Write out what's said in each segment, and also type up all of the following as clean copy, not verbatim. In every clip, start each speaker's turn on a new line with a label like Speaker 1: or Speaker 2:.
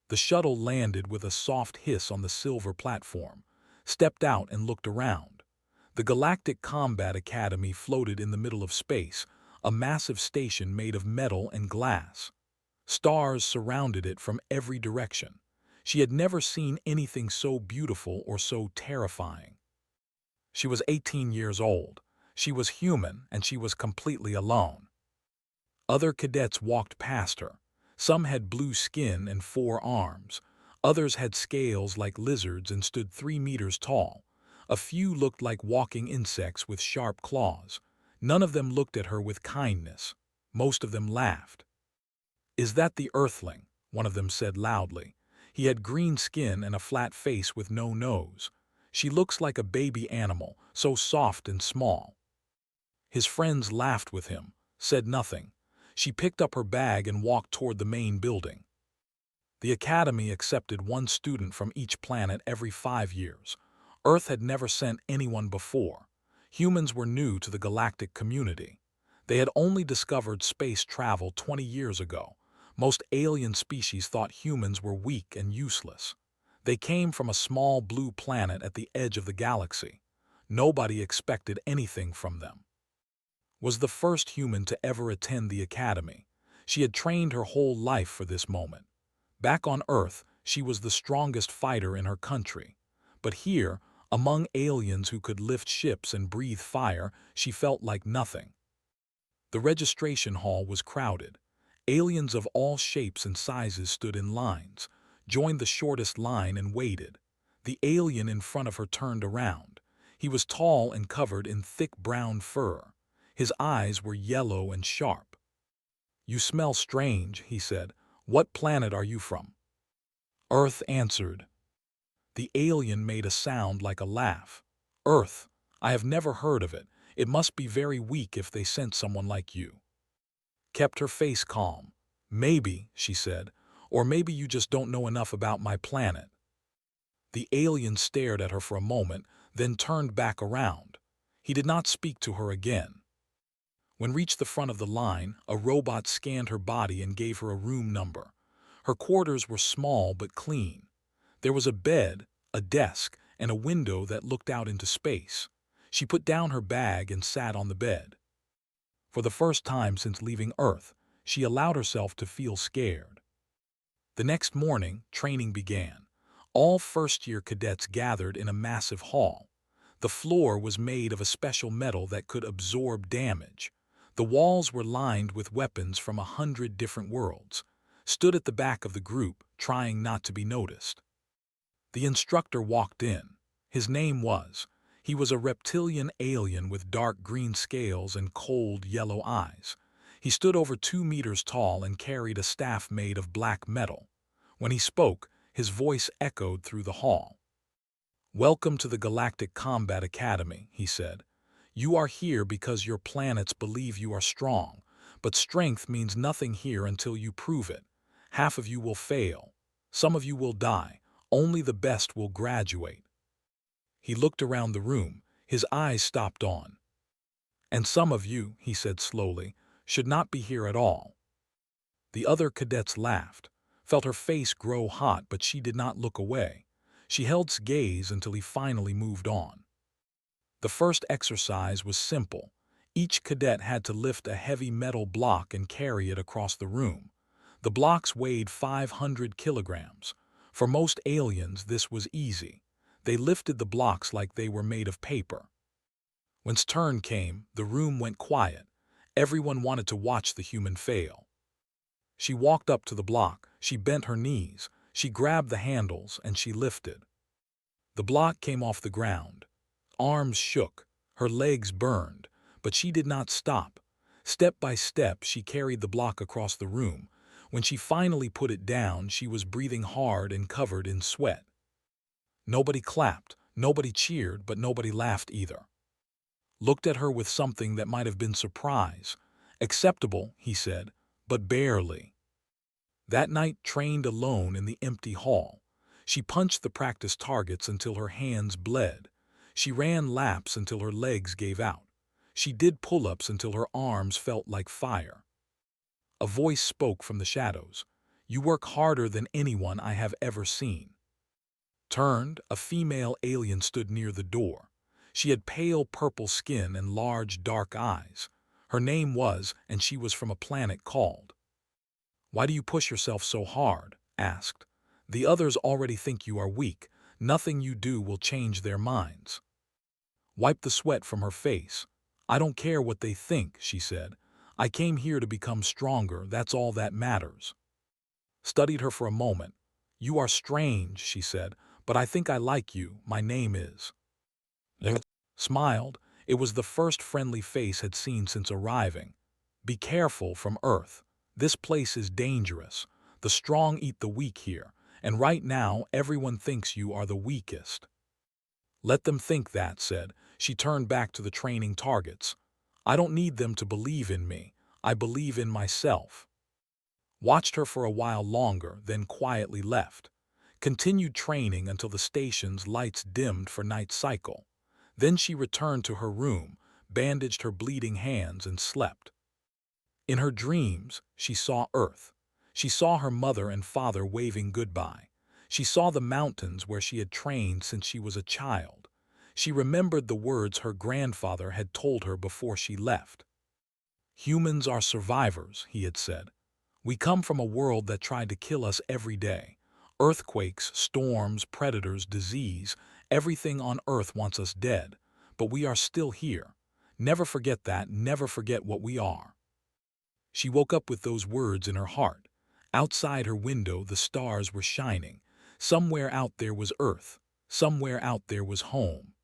Speaker 1: The shuttle landed with a soft hiss on the silver platform, stepped out and looked around. The Galactic Combat Academy floated in the middle of space, a massive station made of metal and glass. Stars surrounded it from every direction. She had never seen anything so beautiful or so terrifying. She was 18 years old. She was human, and she was completely alone. Other cadets walked past her. Some had blue skin and 4 arms. Others had scales like lizards and stood 3 meters tall. A few looked like walking insects with sharp claws. None of them looked at her with kindness. Most of them laughed. "Is that the Earthling?" one of them said loudly. He had green skin and a flat face with no nose. "She looks like a baby animal, so soft and small." His friends laughed with him, said nothing. She picked up her bag and walked toward the main building. The Academy accepted 1 student from each planet every 5 years. Earth had never sent anyone before. Humans were new to the galactic community. They had only discovered space travel 20 years ago. Most alien species thought humans were weak and useless. They came from a small blue planet at the edge of the galaxy. Nobody expected anything from them. Was the first human to ever attend the Academy. She had trained her whole life for this moment. Back on Earth, she was the strongest fighter in her country. But here, among aliens who could lift ships and breathe fire, she felt like nothing. The registration hall was crowded. Aliens of all shapes and sizes stood in lines, joined the shortest line and waited. The alien in front of her turned around. He was tall and covered in thick brown fur. His eyes were yellow and sharp. "You smell strange," he said. "What planet are you from?" Earth answered. The alien made a sound like a laugh. "Earth, I have never heard of it. It must be very weak if they sent someone like you." Kept her face calm. "Maybe," she said, "or maybe you just don't know enough about my planet." The alien stared at her for a moment, then turned back around. He did not speak to her again. When reached the front of the line, a robot scanned her body and gave her a room number. Her quarters were small but clean. There was a bed, a desk, and a window that looked out into space. She put down her bag and sat on the bed. For the first time since leaving Earth, she allowed herself to feel scared. The next morning, training began. All first-year cadets gathered in a massive hall. The floor was made of a special metal that could absorb damage. The walls were lined with weapons from 100 different worlds. Stood at the back of the group, trying not to be noticed. The instructor walked in. His name was. He was a reptilian alien with dark green scales and cold yellow eyes. He stood over 2 meters tall and carried a staff made of black metal. When he spoke, his voice echoed through the hall. "Welcome to the Galactic Combat Academy," he said. "You are here because your planets believe you are strong, but strength means nothing here until you prove it. Half of you will fail. Some of you will die. Only the best will graduate." He looked around the room. His eyes stopped on. "And some of you," he said slowly, "should not be here at all." The other cadets laughed, felt her face grow hot, but she did not look away. She held his gaze until he finally moved on. The first exercise was simple. Each cadet had to lift a heavy metal block and carry it across the room. The blocks weighed 500 kilograms. For most aliens, this was easy. They lifted the blocks like they were made of paper. When's turn came, the room went quiet. Everyone wanted to watch the human fail. She walked up to the block, she bent her knees, she grabbed the handles, and she lifted. The block came off the ground. Arms shook, her legs burned, but she did not stop. Step by step, she carried the block across the room. When she finally put it down, she was breathing hard and covered in sweat. Nobody clapped, nobody cheered, but nobody laughed either. Looked at her with something that might have been surprise. "Acceptable," he said, "but barely." That night, trained alone in the empty hall. She punched the practice targets until her hands bled. She ran laps until her legs gave out. She did pull-ups until her arms felt like fire. A voice spoke from the shadows. You work harder than anyone I have ever seen." Turned, a female alien stood near the door. She had pale purple skin and large dark eyes. Her name was, and she was from a planet called. "Why do you push yourself so hard?" asked. "The others already think you are weak. Nothing you do will change their minds." Wiped the sweat from her face. "I don't care what they think," she said. "I came here to become stronger, that's all that matters." Studied her for a moment. "You are strange," she said, "but I think I like you. My name is—" Smiled. It was the first friendly face had seen since arriving. "Be careful from Earth. This place is dangerous. The strong eat the weak here, and right now everyone thinks you are the weakest." "Let them think that," said. She turned back to the training targets. "I don't need them to believe in me. I believe in myself." Watched her for a while longer, then quietly left. Continued training until the station's lights dimmed for night cycle. Then she returned to her room, bandaged her bleeding hands, and slept. In her dreams, she saw Earth. She saw her mother and father waving goodbye. She saw the mountains where she had trained since she was a child. She remembered the words her grandfather had told her before she left. "Humans are survivors," he had said. "We come from a world that tried to kill us every day. Earthquakes, storms, predators, disease, everything on Earth wants us dead. But we are still here. Never forget that, never forget what we are." She woke up with those words in her heart. Outside her window, the stars were shining. Somewhere out there was Earth. Somewhere out there was home.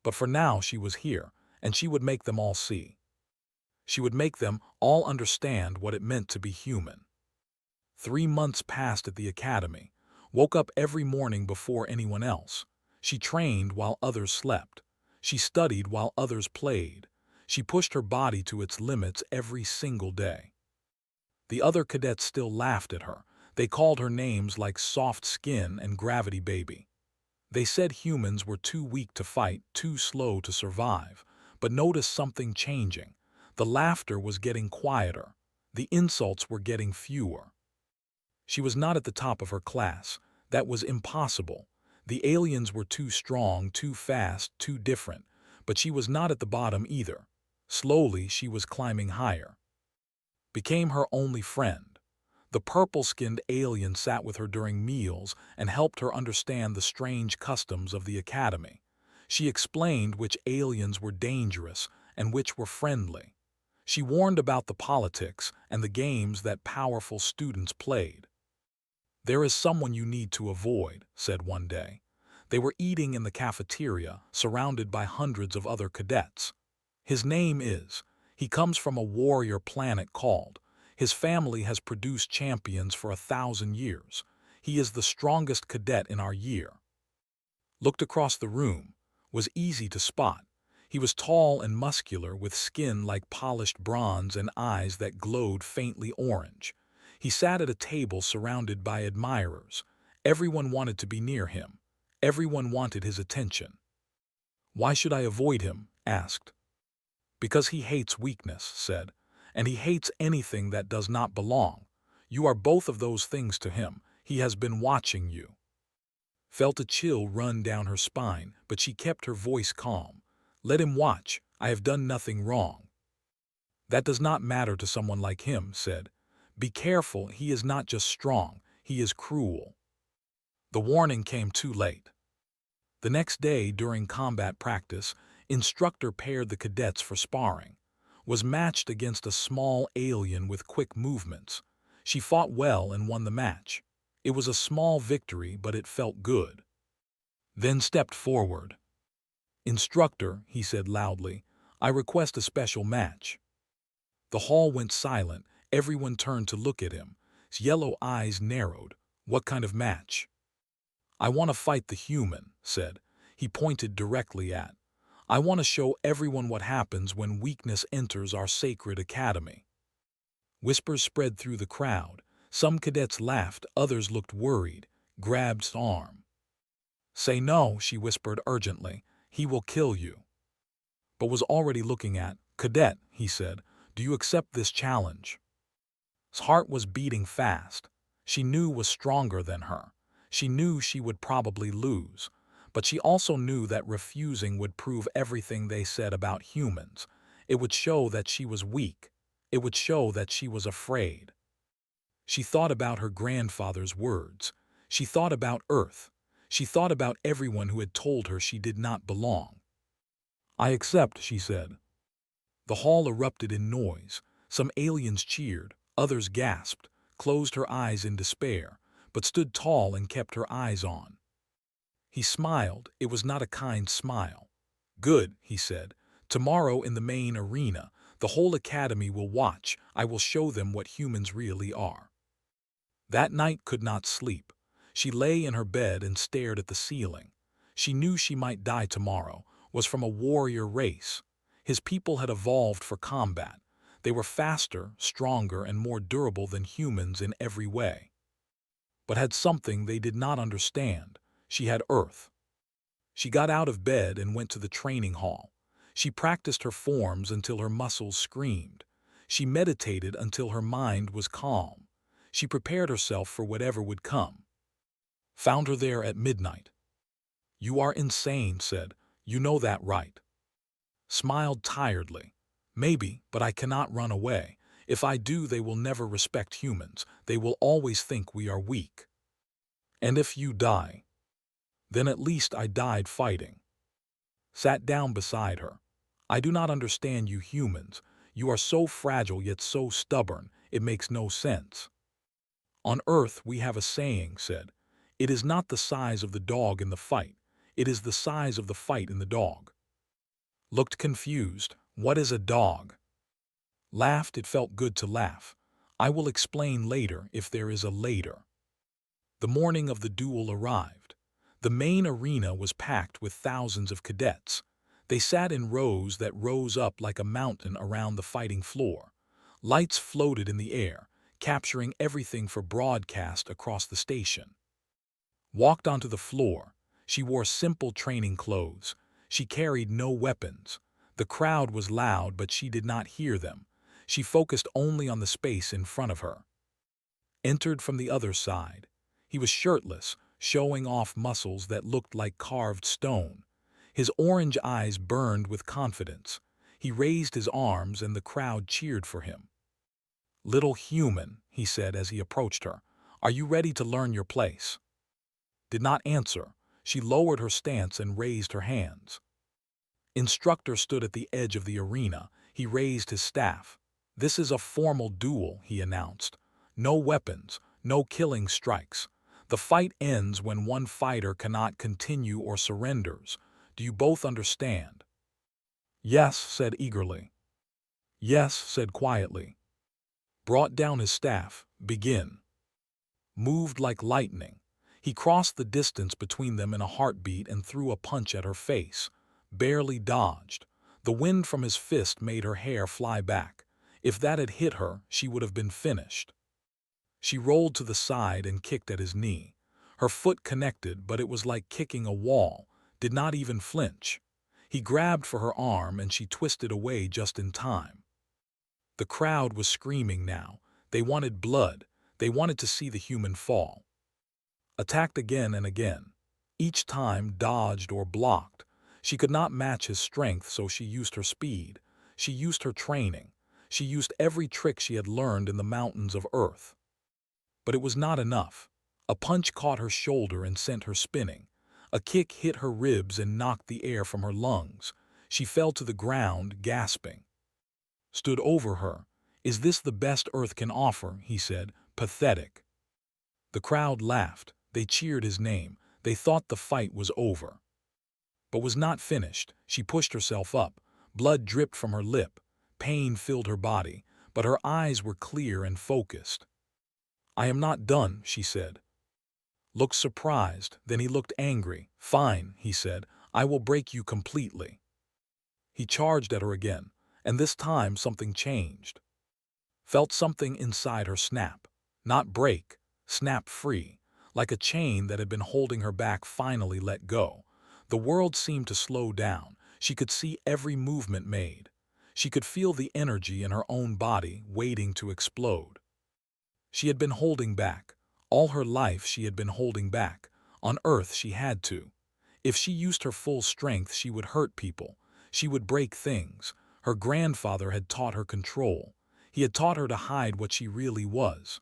Speaker 1: But for now she was here, and she would make them all see. She would make them all understand what it meant to be human. 3 months passed at the academy. Woke up every morning before anyone else. She trained while others slept. She studied while others played. She pushed her body to its limits every single day. The other cadets still laughed at her. They called her names like soft skin and gravity baby. They said humans were too weak to fight, too slow to survive. But noticed something changing. The laughter was getting quieter. The insults were getting fewer. She was not at the top of her class. That was impossible. The aliens were too strong, too fast, too different. But she was not at the bottom either. Slowly, she was climbing higher. Became her only friend. The purple-skinned alien sat with her during meals and helped her understand the strange customs of the academy. She explained which aliens were dangerous and which were friendly. She warned about the politics and the games that powerful students played. "There is someone you need to avoid," said one day. They were eating in the cafeteria, surrounded by hundreds of other cadets. "His name is. He comes from a warrior planet called. His family has produced champions for 1,000 years. He is the strongest cadet in our year." Looked across the room. Was easy to spot. He was tall and muscular, with skin like polished bronze and eyes that glowed faintly orange. He sat at a table surrounded by admirers. Everyone wanted to be near him. Everyone wanted his attention. "Why should I avoid him?" asked. "Because he hates weakness," said, "and he hates anything that does not belong. You are both of those things to him. He has been watching you." Felt a chill run down her spine, but she kept her voice calm. "Let him watch. I have done nothing wrong." "That does not matter to someone like him," said. "Be careful, he is not just strong, he is cruel." The warning came too late. The next day, during combat practice, instructor paired the cadets for sparring. Was matched against a small alien with quick movements. She fought well and won the match. It was a small victory, but it felt good. Then stepped forward. "Instructor," he said loudly, "I request a special match." The hall went silent. Everyone turned to look at him. His yellow eyes narrowed. "What kind of match?" "I want to fight the human," said. He pointed directly at. "I want to show everyone what happens when weakness enters our sacred academy." Whispers spread through the crowd. Some cadets laughed, others looked worried, grabbed his arm. "Say no," she whispered urgently. "He will kill you." But was already looking at. "Cadet," he said, "do you accept this challenge?" His heart was beating fast. she knew was stronger than her. She knew she would probably lose, but she also knew that refusing would prove everything they said about humans. It would show that she was weak. It would show that she was afraid. She thought about her grandfather's words. She thought about Earth. She thought about everyone who had told her she did not belong. "I accept," she said. The hall erupted in noise. Some aliens cheered, others gasped, closed her eyes in despair, but stood tall and kept her eyes on. He smiled. It was not a kind smile. "Good," he said. "Tomorrow in the main arena, the whole academy will watch. I will show them what humans really are." That night could not sleep. She lay in her bed and stared at the ceiling. She knew she might die tomorrow, was from a warrior race. His people had evolved for combat. They were faster, stronger, and more durable than humans in every way. But had something they did not understand. She had Earth. She got out of bed and went to the training hall. She practiced her forms until her muscles screamed. She meditated until her mind was calm. She prepared herself for whatever would come. Found her there at midnight. "You are insane," said. "You know that, right?" Smiled tiredly. "Maybe, but I cannot run away. If I do, they will never respect humans. They will always think we are weak. And if you die, then at least I died fighting." Sat down beside her. "I do not understand you humans. You are so fragile yet so stubborn. It makes no sense." "On Earth we have a saying," said. "It is not the size of the dog in the fight. It is the size of the fight in the dog." Looked confused. "What is a dog?" Laughed. It felt good to laugh. "I will explain later if there is a later." The morning of the duel arrived. The main arena was packed with thousands of cadets. They sat in rows that rose up like a mountain around the fighting floor. Lights floated in the air, capturing everything for broadcast across the station. Walked onto the floor. She wore simple training clothes. She carried no weapons. The crowd was loud, but she did not hear them. She focused only on the space in front of her. Entered from the other side. He was shirtless, showing off muscles that looked like carved stone. His orange eyes burned with confidence. He raised his arms and the crowd cheered for him. "Little human," he said as he approached her, "are you ready to learn your place?" Did not answer. She lowered her stance and raised her hands. Instructor stood at the edge of the arena. He raised his staff. "This is a formal duel," he announced. "No weapons, no killing strikes. The fight ends when one fighter cannot continue or surrenders. Do you both understand?" "Yes," said eagerly. "Yes," said quietly. Brought down his staff. "Begin." Moved like lightning. He crossed the distance between them in a heartbeat and threw a punch at her face. Barely dodged. The wind from his fist made her hair fly back. If that had hit her, she would have been finished. She rolled to the side and kicked at his knee. Her foot connected, but it was like kicking a wall, did not even flinch. He grabbed for her arm and she twisted away just in time. The crowd was screaming now. They wanted blood. They wanted to see the human fall. Attacked again and again. Each time dodged or blocked. She could not match his strength, so she used her speed. She used her training. She used every trick she had learned in the mountains of Earth. But it was not enough. A punch caught her shoulder and sent her spinning. A kick hit her ribs and knocked the air from her lungs. She fell to the ground, gasping. Stood over her. "Is this the best Earth can offer?" he said. "Pathetic." The crowd laughed. They cheered his name. They thought the fight was over. But was not finished. She pushed herself up. Blood dripped from her lip. Pain filled her body, but her eyes were clear and focused. "I am not done," she said. Looked surprised, then he looked angry. "Fine," he said. "I will break you completely." He charged at her again, and this time something changed. Felt something inside her snap. Not break, snap free. Like a chain that had been holding her back finally let go. The world seemed to slow down. She could see every movement made. She could feel the energy in her own body waiting to explode. She had been holding back, All her life she had been holding back. On Earth she had to. If she used her full strength, she would hurt people. She would break things. Her grandfather had taught her control. He had taught her to hide what she really was.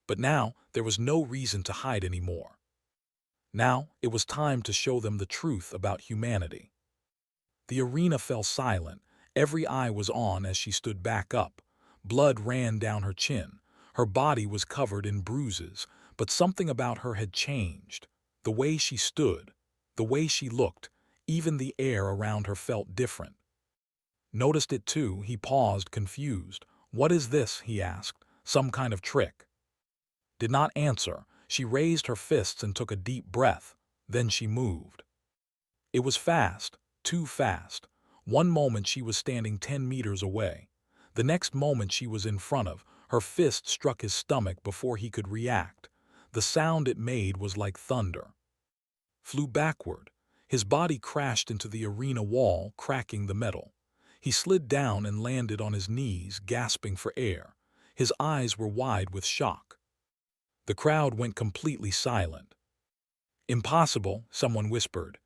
Speaker 1: But now there was no reason to hide anymore. Now it was time to show them the truth about humanity. The arena fell silent. Every eye was on as she stood back up. Blood ran down her chin. Her body was covered in bruises, but something about her had changed. The way she stood, the way she looked, even the air around her felt different. Noticed it too. He paused, confused. "What is this?" he asked. "Some kind of trick?" Did not answer. She raised her fists and took a deep breath. Then she moved. It was fast, too fast. One moment she was standing 10 meters away. The next moment she was in front of. Her fist struck his stomach before he could react. The sound it made was like thunder. Flew backward. His body crashed into the arena wall, cracking the metal. He slid down and landed on his knees, gasping for air. His eyes were wide with shock. The crowd went completely silent. "Impossible," someone whispered.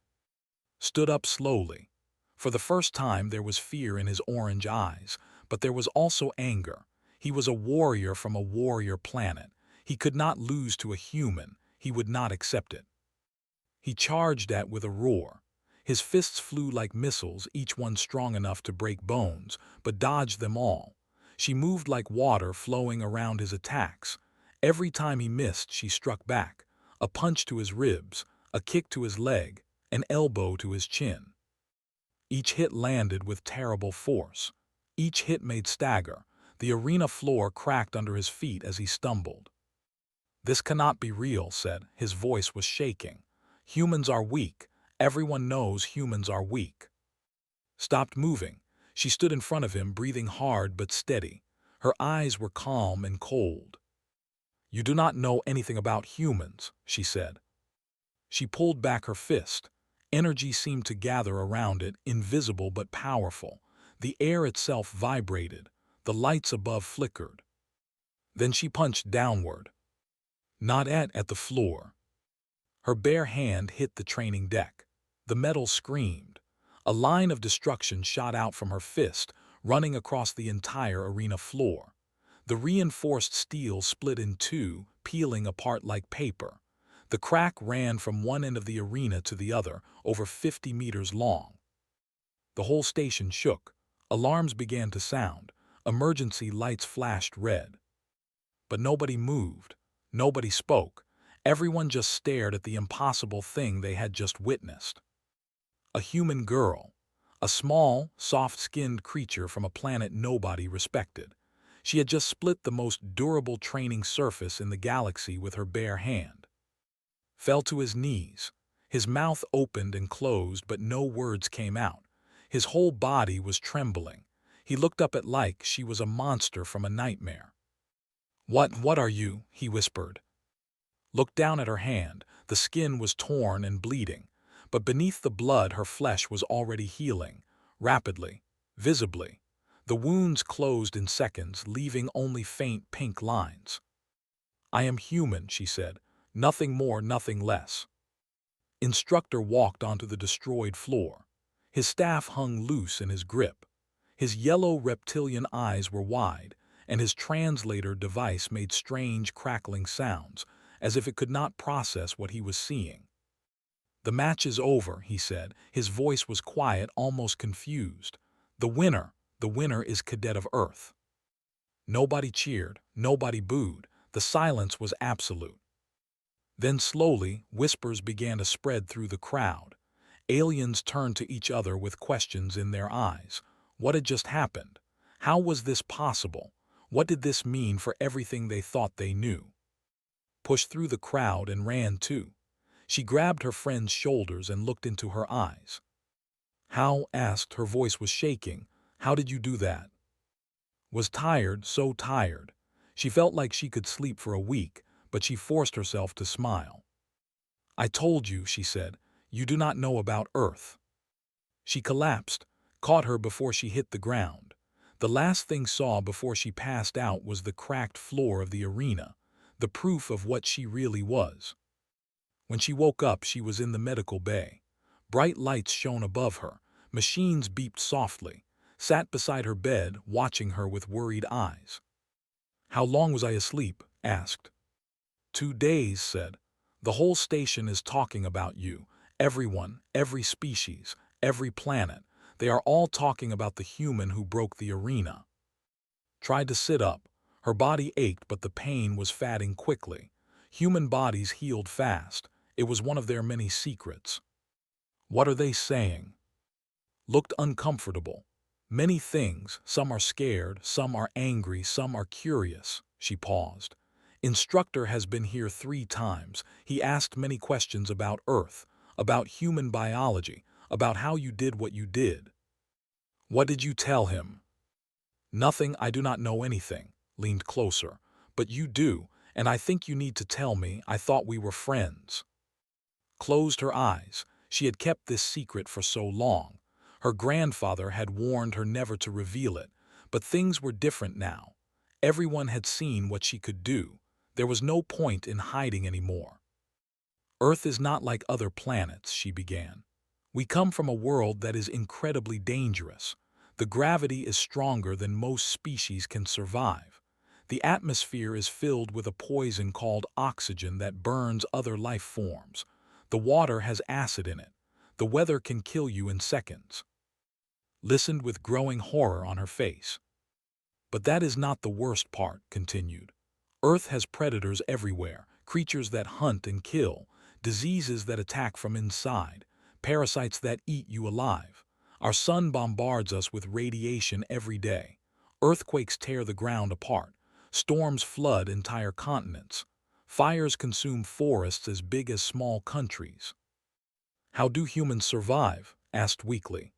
Speaker 1: Stood up slowly. For the first time there was fear in his orange eyes, but there was also anger. He was a warrior from a warrior planet. He could not lose to a human. He would not accept it. He charged at with a roar. His fists flew like missiles, each one strong enough to break bones, but dodged them all. She moved like water flowing around his attacks. Every time he missed, she struck back. A punch to his ribs, a kick to his leg, an elbow to his chin. Each hit landed with terrible force. Each hit made stagger. The arena floor cracked under his feet as he stumbled. "This cannot be real," said. His voice was shaking. "Humans are weak. Everyone knows humans are weak." Stopped moving. She stood in front of him, breathing hard but steady. Her eyes were calm and cold. "You do not know anything about humans," she said. She pulled back her fist. Energy seemed to gather around it, invisible but powerful. The air itself vibrated. The lights above flickered. Then she punched downward. Not at the floor. Her bare hand hit the training deck. The metal screamed. A line of destruction shot out from her fist, running across the entire arena floor. The reinforced steel split in two, peeling apart like paper. The crack ran from one end of the arena to the other, over 50 meters long. The whole station shook. Alarms began to sound. Emergency lights flashed red. But nobody moved. Nobody spoke. Everyone just stared at the impossible thing they had just witnessed. A human girl. A small, soft-skinned creature from a planet nobody respected. She had just split the most durable training surface in the galaxy with her bare hand. Fell to his knees. His mouth opened and closed, but no words came out. His whole body was trembling. He looked up at like she was a monster from a nightmare. What are you?" he whispered. Looked down at her hand. The skin was torn and bleeding, but beneath the blood her flesh was already healing, rapidly, visibly. The wounds closed in seconds, leaving only faint pink lines. "I am human," she said. "Nothing more, nothing less." Instructor walked onto the destroyed floor. His staff hung loose in his grip. His yellow reptilian eyes were wide, and his translator device made strange crackling sounds, as if it could not process what he was seeing. "The match is over," he said. His voice was quiet, almost confused. The winner is Cadet of Earth." Nobody cheered, nobody booed. The silence was absolute. Then slowly, whispers began to spread through the crowd. Aliens turned to each other with questions in their eyes. What had just happened? How was this possible? What did this mean for everything they thought they knew? Pushed through the crowd and ran too. She grabbed her friend's shoulders and looked into her eyes. "How?" asked. Her voice was shaking. "How did you do that?" Was tired, so tired. She felt like she could sleep for a week, but she forced herself to smile. "I told you," she said. "You do not know about Earth." She collapsed, caught her before she hit the ground. The last thing saw before she passed out was the cracked floor of the arena. the proof of what she really was. When she woke up, she was in the medical bay. Bright lights shone above her, machines beeped softly, sat beside her bed, watching her with worried eyes. "How long was I asleep?" asked. "2 days," said. "The whole station is talking about you. Everyone, every species, every planet. They are all talking about the human who broke the arena." Tried to sit up. Her body ached, but the pain was fading quickly. Human bodies healed fast. It was one of their many secrets. "What are they saying?" Looked uncomfortable. "Many things. Some are scared, some are angry, some are curious." She paused. "Instructor has been here 3 times. He asked many questions about Earth, about human biology, about how you did what you did." "What did you tell him?" "Nothing. I do not know anything." Leaned closer. "But you do, and I think you need to tell me. I thought we were friends." Closed her eyes. She had kept this secret for so long. Her grandfather had warned her never to reveal it, but things were different now. Everyone had seen what she could do. There was no point in hiding anymore. "Earth is not like other planets," she began. "We come from a world that is incredibly dangerous. The gravity is stronger than most species can survive. The atmosphere is filled with a poison called oxygen that burns other life forms. The water has acid in it. The weather can kill you in seconds." Listened with growing horror on her face. "But that is not the worst part," continued. "Earth has predators everywhere, creatures that hunt and kill, diseases that attack from inside, parasites that eat you alive. Our sun bombards us with radiation every day. Earthquakes tear the ground apart. Storms flood entire continents. Fires consume forests as big as small countries." "How do humans survive?" asked weakly.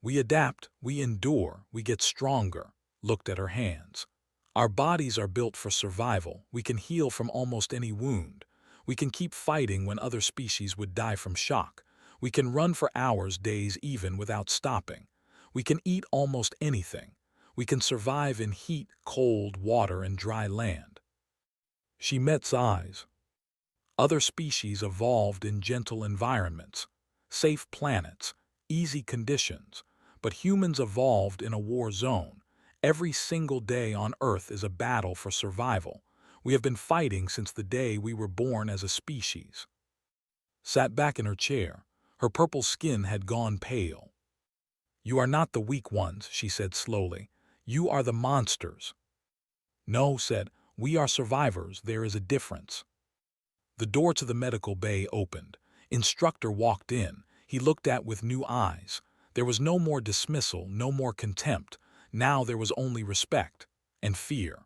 Speaker 1: "We adapt, we endure, we get stronger." Looked at her hands. "Our bodies are built for survival. We can heal from almost any wound. We can keep fighting when other species would die from shock. We can run for hours, days even, without stopping. We can eat almost anything. We can survive in heat, cold, water, and dry land." She met's eyes. "Other species evolved in gentle environments, safe planets, easy conditions, but humans evolved in a war zone. Every single day on Earth is a battle for survival. We have been fighting since the day we were born as a species." Sat back in her chair. Her purple skin had gone pale. "You are not the weak ones," she said slowly. "You are the monsters." "No," said. "We are survivors. There is a difference." The door to the medical bay opened. Instructor walked in. He looked at with new eyes. There was no more dismissal, no more contempt. Now there was only respect and fear.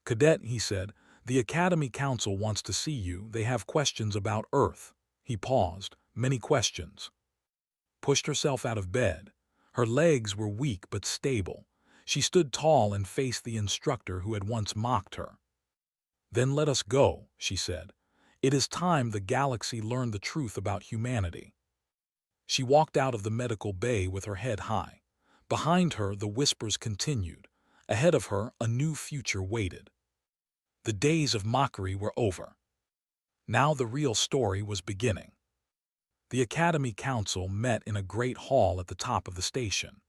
Speaker 1: "Cadet," he said, "the Academy Council wants to see you. They have questions about Earth." He paused. "Many questions." Pushed herself out of bed. Her legs were weak but stable. She stood tall and faced the instructor who had once mocked her. "Then let us go," she said. "It is time the galaxy learned the truth about humanity." She walked out of the medical bay with her head high. Behind her, the whispers continued. Ahead of her, a new future waited. The days of mockery were over. Now the real story was beginning. The Academy Council met in a great hall at the top of the station.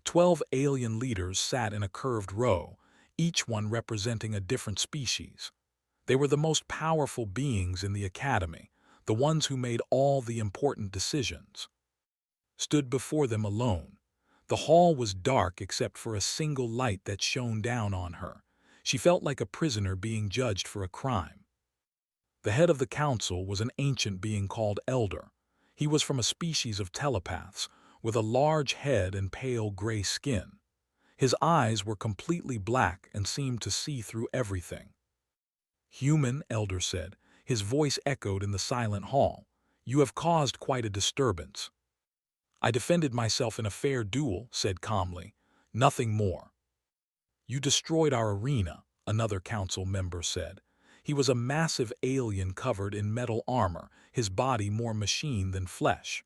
Speaker 1: 12 alien leaders sat in a curved row, each one representing a different species. They were the most powerful beings in the Academy, the ones who made all the important decisions. Stood before them alone. The hall was dark except for a single light that shone down on her. She felt like a prisoner being judged for a crime. The head of the council was an ancient being called Elder. He was from a species of telepaths, with a large head and pale gray skin. His eyes were completely black and seemed to see through everything. "Human," Elder said. His voice echoed in the silent hall. "You have caused quite a disturbance." "I defended myself in a fair duel," said calmly. "Nothing more." "You destroyed our arena," another council member said. He was a massive alien covered in metal armor, his body more machine than flesh.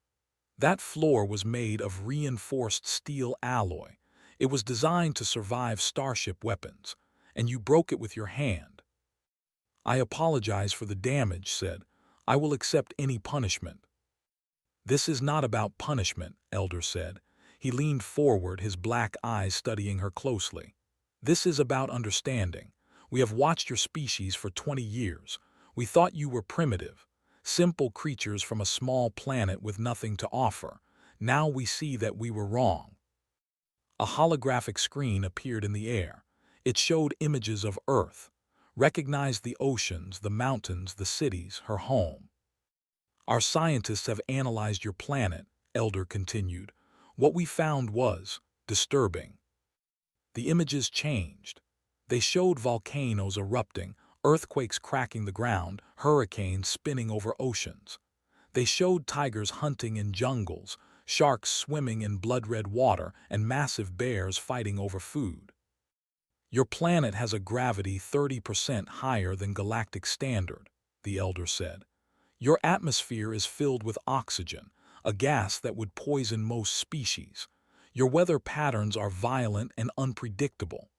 Speaker 1: That floor was made of reinforced steel alloy. It was designed to survive starship weapons, and you broke it with your hand. I apologize for the damage, said. I will accept any punishment. This is not about punishment, Elder said. He leaned forward, his black eyes studying her closely. This is about understanding. We have watched your species for 20 years. We thought you were primitive, simple creatures from a small planet with nothing to offer. Now we see that we were wrong. A holographic screen appeared in the air. It showed images of Earth, recognized the oceans, the mountains, the cities, her home. Our scientists have analyzed your planet, Elder continued. What we found was disturbing. The images changed. They showed volcanoes erupting, earthquakes cracking the ground, hurricanes spinning over oceans. They showed tigers hunting in jungles, sharks swimming in blood-red water, and massive bears fighting over food. Your planet has a gravity 30% higher than galactic standard, the Elder said. Your atmosphere is filled with oxygen, a gas that would poison most species. Your weather patterns are violent and unpredictable.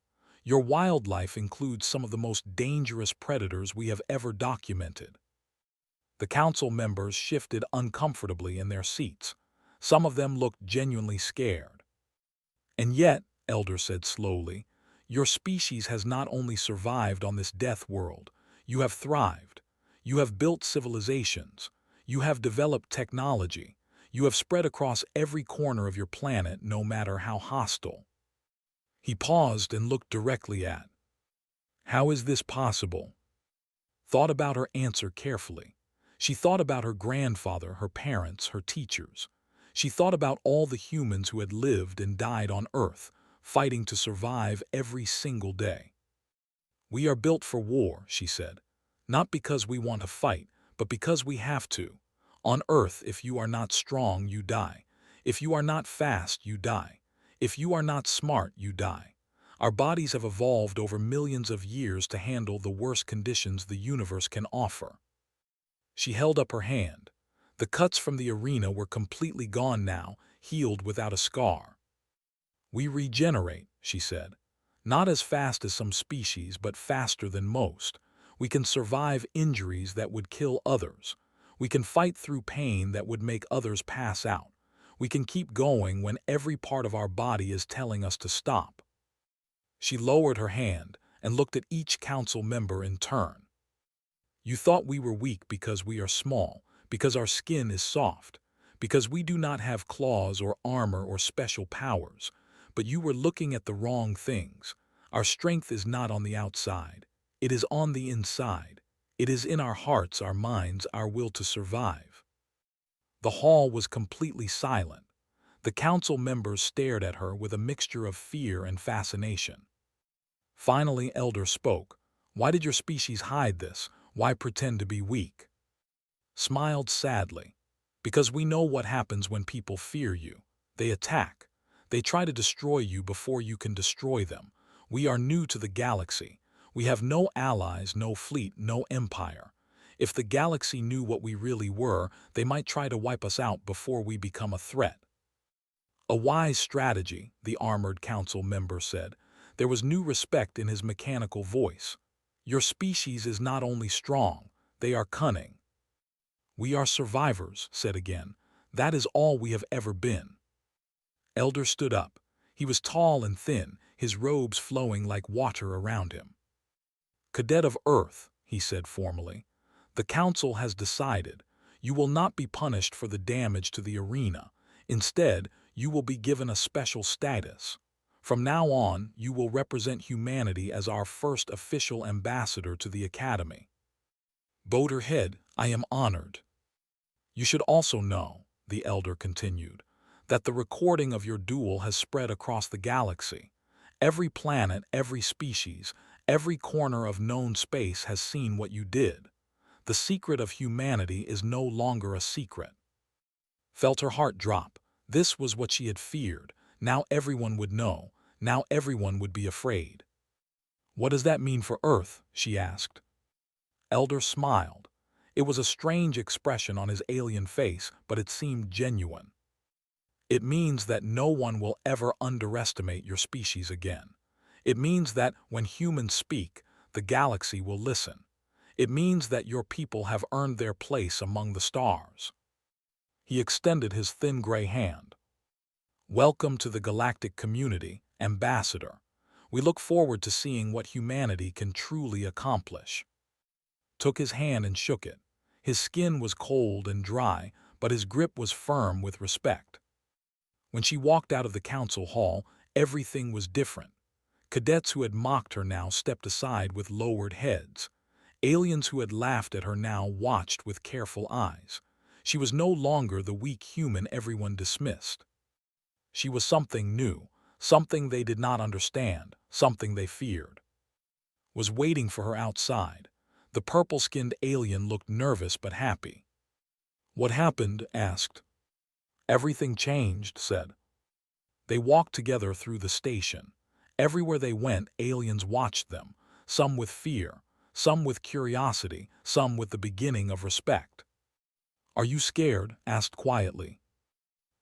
Speaker 1: Your wildlife includes some of the most dangerous predators we have ever documented. The council members shifted uncomfortably in their seats. Some of them looked genuinely scared. And yet, Elder said slowly, your species has not only survived on this death world, you have thrived. You have built civilizations. You have developed technology. You have spread across every corner of your planet, no matter how hostile. He paused and looked directly at. How is this possible? Thought about her answer carefully. She thought about her grandfather, her parents, her teachers. She thought about all the humans who had lived and died on Earth, fighting to survive every single day. We are built for war, she said. Not because we want to fight, but because we have to. On Earth, if you are not strong, you die. If you are not fast, you die. If you are not smart, you die. Our bodies have evolved over millions of years to handle the worst conditions the universe can offer. She held up her hand. The cuts from the arena were completely gone now, healed without a scar. We regenerate, she said. Not as fast as some species, but faster than most. We can survive injuries that would kill others. We can fight through pain that would make others pass out. We can keep going when every part of our body is telling us to stop. She lowered her hand and looked at each council member in turn. You thought we were weak because we are small, because our skin is soft, because we do not have claws or armor or special powers. But you were looking at the wrong things. Our strength is not on the outside. It is on the inside. It is in our hearts, our minds, our will to survive. The hall was completely silent. The council members stared at her with a mixture of fear and fascination. Finally, Elder spoke. Why did your species hide this? Why pretend to be weak? Smiled sadly. Because we know what happens when people fear you. They attack. They try to destroy you before you can destroy them. We are new to the galaxy. We have no allies, no fleet, no empire. If the galaxy knew what we really were, they might try to wipe us out before we become a threat. A wise strategy, the armored council member said. There was new respect in his mechanical voice. Your species is not only strong, they are cunning. We are survivors, said again. That is all we have ever been. Elder stood up. He was tall and thin, his robes flowing like water around him. Cadet of Earth, he said formally, the council has decided. You will not be punished for the damage to the arena. Instead, you will be given a special status. From now on, you will represent humanity as our first official ambassador to the Academy. Bowed her head, I am honored. You should also know, the Elder continued, that the recording of your duel has spread across the galaxy. Every planet, every species, every corner of known space has seen what you did. The secret of humanity is no longer a secret. Felt her heart drop. This was what she had feared. Now everyone would know. Now everyone would be afraid. What does that mean for Earth? She asked. Elder smiled. It was a strange expression on his alien face, but it seemed genuine. It means that no one will ever underestimate your species again. It means that when humans speak, the galaxy will listen. It means that your people have earned their place among the stars." He extended his thin gray hand. "Welcome to the galactic community, Ambassador. We look forward to seeing what humanity can truly accomplish." Took his hand and shook it. His skin was cold and dry, but his grip was firm with respect. When she walked out of the council hall, everything was different. Cadets who had mocked her now stepped aside with lowered heads. Aliens who had laughed at her now watched with careful eyes. She was no longer the weak human everyone dismissed. She was something new, something they did not understand, something they feared. Was waiting for her outside. The purple-skinned alien looked nervous but happy. "What happened?" asked. "Everything changed," said. They walked together through the station. Everywhere they went, aliens watched them, some with fear, some with curiosity, some with the beginning of respect. "Are you scared?" asked quietly.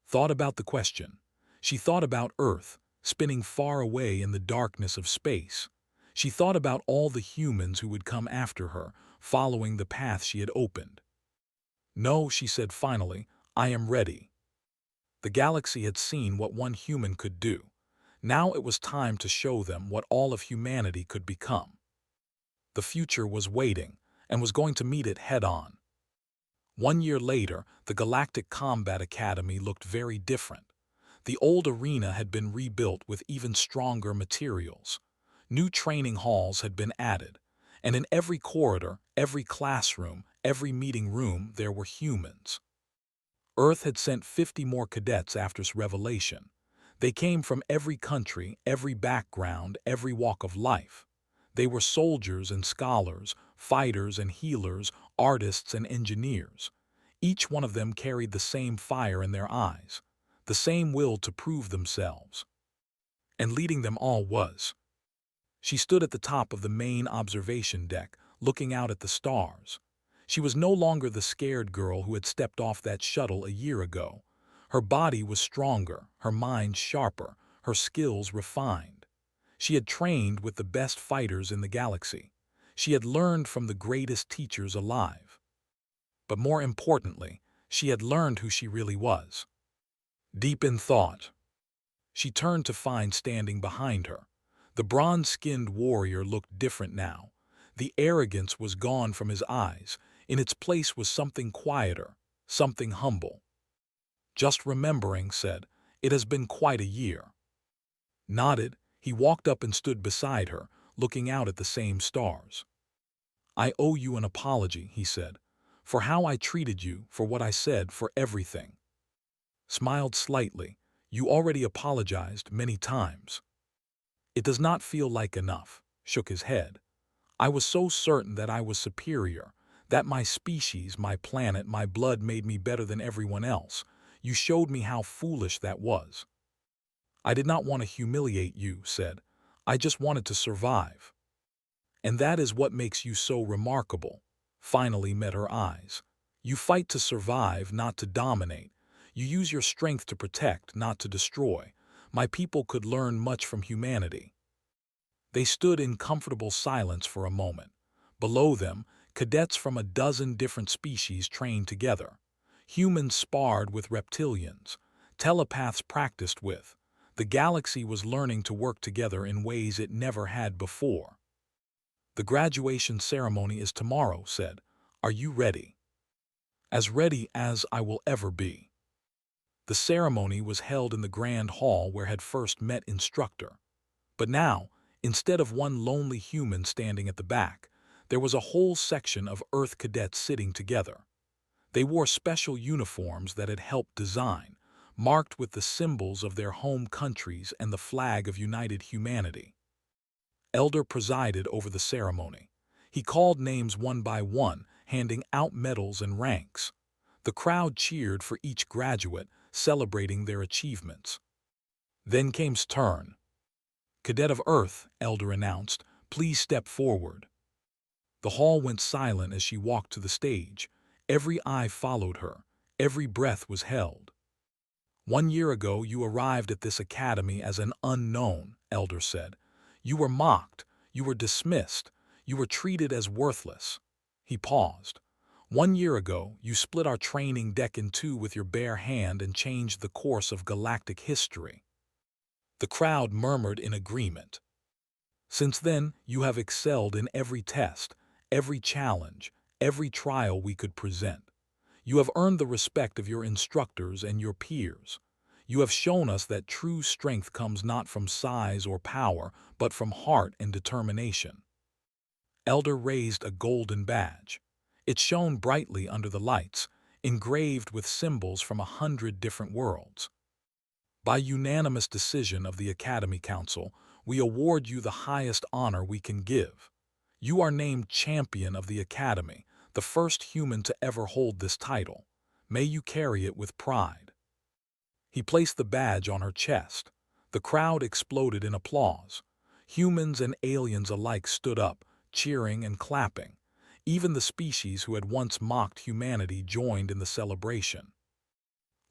Speaker 1: Thought about the question. She thought about Earth, spinning far away in the darkness of space. She thought about all the humans who would come after her, following the path she had opened. "No," she said finally, "I am ready." The galaxy had seen what one human could do. Now it was time to show them what all of humanity could become. The future was waiting, and was going to meet it head-on. 1 year later, the Galactic Combat Academy looked very different. The old arena had been rebuilt with even stronger materials. New training halls had been added, and in every corridor, every classroom, every meeting room, there were humans. Earth had sent 50 more cadets after its revelation. They came from every country, every background, every walk of life. They were soldiers and scholars, fighters and healers, artists and engineers. Each one of them carried the same fire in their eyes, the same will to prove themselves. And leading them all was. She stood at the top of the main observation deck, looking out at the stars. She was no longer the scared girl who had stepped off that shuttle a year ago. Her body was stronger, her mind sharper, her skills refined. She had trained with the best fighters in the galaxy. She had learned from the greatest teachers alive. But more importantly, she had learned who she really was. Deep in thought, she turned to find standing behind her. The bronze-skinned warrior looked different now. The arrogance was gone from his eyes. In its place was something quieter, something humble. "Just remembering," said, "it has been quite a year." Nodded, he walked up and stood beside her, looking out at the same stars. "I owe you an apology," he said, "for how I treated you, for what I said, for everything." Smiled slightly. "You already apologized many times." "It does not feel like enough," shook his head. "I was so certain that I was superior, that my species, my planet, my blood made me better than everyone else. You showed me how foolish that was." "I did not want to humiliate you," said. "I just wanted to survive." "And that is what makes you so remarkable." Finally met her eyes. "You fight to survive, not to dominate. You use your strength to protect, not to destroy. My people could learn much from humanity." They stood in comfortable silence for a moment. Below them, cadets from a dozen different species trained together. Humans sparred with reptilians. Telepaths practiced with. The galaxy was learning to work together in ways it never had before. "The graduation ceremony is tomorrow," said. "Are you ready?" "As ready as I will ever be." The ceremony was held in the grand hall where had first met instructor. But now, instead of one lonely human standing at the back, there was a whole section of Earth cadets sitting together. They wore special uniforms that had helped design, marked with the symbols of their home countries and the flag of united humanity. Elder presided over the ceremony. He called names one by one, handing out medals and ranks. The crowd cheered for each graduate, celebrating their achievements. Then came's turn. "Cadet of Earth," Elder announced, "please step forward." The hall went silent as she walked to the stage. Every eye followed her. Every breath was held. 1 year ago you arrived at this academy as an unknown," Elder said. "You were mocked. You were dismissed. You were treated as worthless. He paused. 1 year ago, you split our training deck in two with your bare hand and changed the course of galactic history. The crowd murmured in agreement. Since then, you have excelled in every test, every challenge, every trial we could present. You have earned the respect of your instructors and your peers. You have shown us that true strength comes not from size or power, but from heart and determination. Elder raised a golden badge. It shone brightly under the lights, engraved with symbols from 100 different worlds. By unanimous decision of the Academy Council, we award you the highest honor we can give. You are named Champion of the Academy, the first human to ever hold this title. May you carry it with pride. He placed the badge on her chest. The crowd exploded in applause. Humans and aliens alike stood up, cheering and clapping. Even the species who had once mocked humanity joined in the celebration.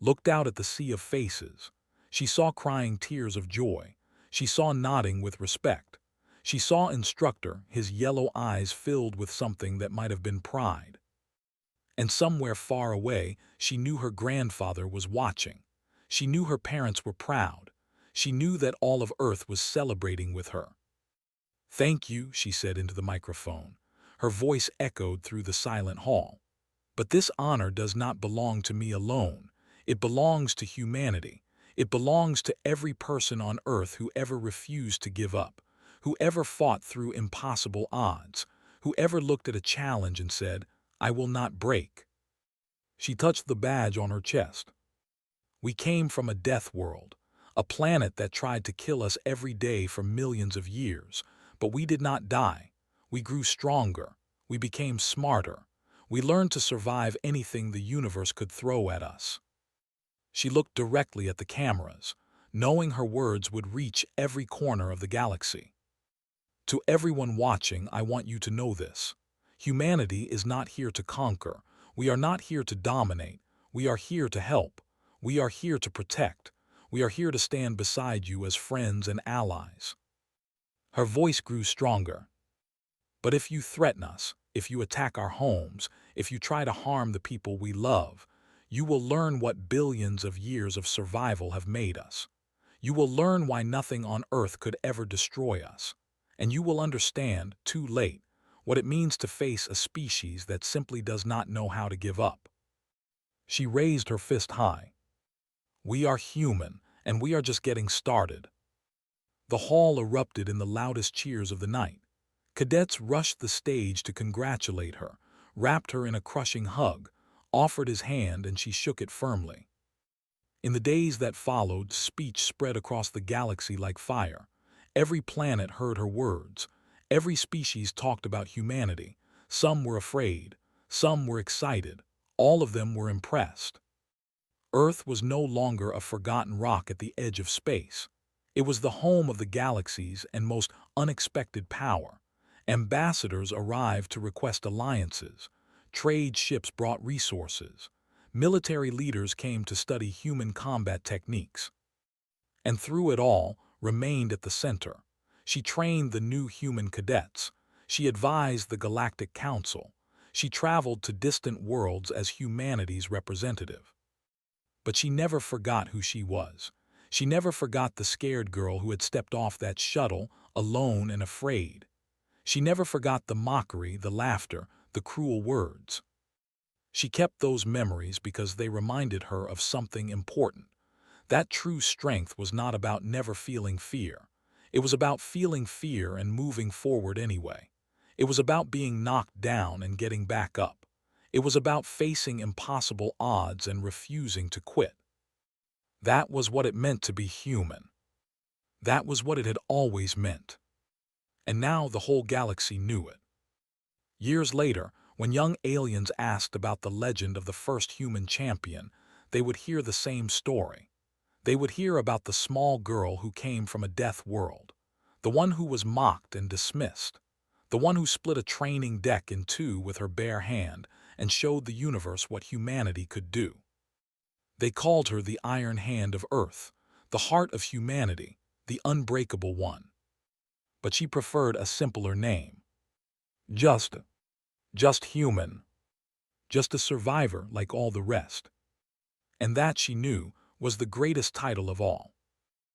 Speaker 1: Looked out at the sea of faces. She saw crying tears of joy. She saw nodding with respect. She saw instructor, his yellow eyes filled with something that might have been pride. And somewhere far away, she knew her grandfather was watching. She knew her parents were proud. She knew that all of Earth was celebrating with her. "Thank you," she said into the microphone. Her voice echoed through the silent hall. "But this honor does not belong to me alone. It belongs to humanity. It belongs to every person on Earth who ever refused to give up, who ever fought through impossible odds, who ever looked at a challenge and said, 'I will not break.'" She touched the badge on her chest. "We came from a death world, a planet that tried to kill us every day for millions of years, but we did not die. We grew stronger. We became smarter. We learned to survive anything the universe could throw at us." She looked directly at the cameras, knowing her words would reach every corner of the galaxy. "To everyone watching, I want you to know this. Humanity is not here to conquer. We are not here to dominate. We are here to help. We are here to protect. We are here to stand beside you as friends and allies." Her voice grew stronger. "But if you threaten us, if you attack our homes, if you try to harm the people we love, you will learn what billions of years of survival have made us. You will learn why nothing on Earth could ever destroy us. And you will understand, too late, what it means to face a species that simply does not know how to give up." She raised her fist high. "We are human, and we are just getting started." The hall erupted in the loudest cheers of the night. Cadets rushed the stage to congratulate her, wrapped her in a crushing hug, offered his hand, and she shook it firmly. In the days that followed, speech spread across the galaxy like fire. Every planet heard her words. Every species talked about humanity. Some were afraid. Some were excited. All of them were impressed. Earth was no longer a forgotten rock at the edge of space. It was the home of the galaxy's and most unexpected power. Ambassadors arrived to request alliances. Trade ships brought resources. Military leaders came to study human combat techniques. And through it all, remained at the center. She trained the new human cadets. She advised the Galactic Council. She traveled to distant worlds as humanity's representative. But she never forgot who she was. She never forgot the scared girl who had stepped off that shuttle, alone and afraid. She never forgot the mockery, the laughter, the cruel words. She kept those memories because they reminded her of something important. That true strength was not about never feeling fear. It was about feeling fear and moving forward anyway. It was about being knocked down and getting back up. It was about facing impossible odds and refusing to quit. That was what it meant to be human. That was what it had always meant. And now the whole galaxy knew it. Years later, when young aliens asked about the legend of the first human champion, they would hear the same story. They would hear about the small girl who came from a death world, the one who was mocked and dismissed, the one who split a training deck in two with her bare hand and showed the universe what humanity could do. They called her the Iron Hand of Earth, the heart of humanity, the unbreakable one. But she preferred a simpler name. Just Just human. Just a survivor like all the rest. And that, she knew, was the greatest title of all.